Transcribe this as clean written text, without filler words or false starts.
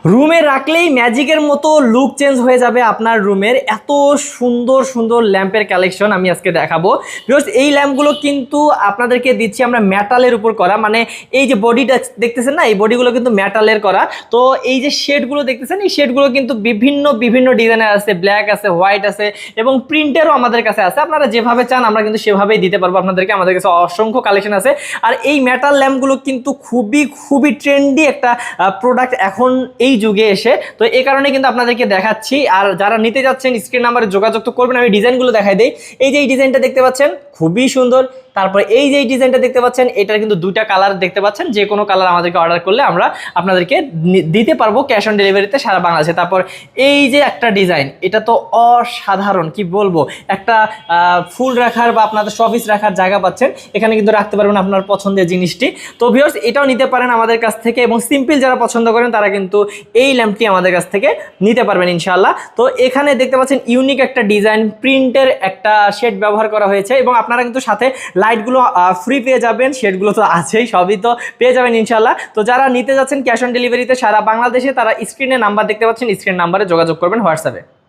রুমে রাখলেই ম্যাজিকের মতো লুক চেঞ্জ হয়ে যাবে আপনার রুমের। এত সুন্দর সুন্দর ল্যাম্পের কালেকশন আমি আজকে দেখাবো। বিকজ এই ল্যাম্পগুলো কিন্তু আপনাদেরকে দিচ্ছি আমরা মেটালের উপর করা, মানে এই যে বডিটা দেখতেছেন না, এই বডিগুলো কিন্তু মেটালের করা। তো এই যে শেডগুলো দেখতেছেন, এই শেডগুলো কিন্তু বিভিন্ন বিভিন্ন ডিজাইনের আছে, ব্ল্যাক আছে, হোয়াইট আছে এবং প্রিন্টেরও আমাদের কাছে আছে। আপনারা যেভাবে চান আমরা কিন্তু সেভাবেই দিতে পারবো আপনাদেরকে, আমাদের কাছে অসংখ্য কালেকশন আছে। আর এই মেটাল ল্যাম্পগুলো কিন্তু খুবই খুবই ট্রেন্ডি একটা প্রোডাক্ট এখন এই যুগে এসে। তো এই কারণে কিন্তু আপনাদেরকে দেখাচ্ছি। আর যারা নিতে যাচ্ছেন স্ক্রিন নাম্বারে যোগাযোগ তো করবেন। আমি ডিজাইনগুলো দেখাই দিই। এই যে এই ডিজাইনটা দেখতে পাচ্ছেন খুবই সুন্দর। তারপরে এই যে এই ডিজাইনটা দেখতে পাচ্ছেন, এটার কিন্তু দুইটা কালার দেখতে পাচ্ছেন। যে কোনো কালার আমাদেরকে অর্ডার করলে আমরা আপনাদেরকে দিতে পারবো ক্যাশ অন ডেলিভারিতে সারা বাংলাদেশে। তারপর এই যে একটা ডিজাইন, এটা তো অসাধারণ, কি বলবো। একটা ফুল রাখার বা আপনাদের শোপিস রাখার জায়গা পাচ্ছেন, এখানে কিন্তু রাখতে পারবেন আপনার পছন্দের জিনিসটি। তো ভিউয়ার্স, এটাও নিতে পারেন আমাদের কাছ থেকে। এবং সিম্পল যারা পছন্দ করেন তারা কিন্তু এই ল্যাম্পটি আমাদের কাছ থেকে নিতে পারবেন ইনশাআল্লাহ। তো এখানে দেখতে পাচ্ছেন ইউনিক একটা ডিজাইন, প্রিন্টের একটা শেড ব্যবহার করা হয়েছে এবং আপনারা কিন্তু সাথে লাইটগুলো ফ্রি পেয়ে যাবেন। শেডগুলো তো আছেই, সবই তো পেয়ে যাবেন ইনশাআল্লাহ। তো যারা নিতে যাচ্ছেন ক্যাশ অন ডেলিভারিতে সারা বাংলাদেশে, তারা স্ক্রিনে নাম্বার দেখতে পাচ্ছেন, স্ক্রিন নাম্বারে যোগাযোগ করবেন হোয়াটসঅ্যাপে।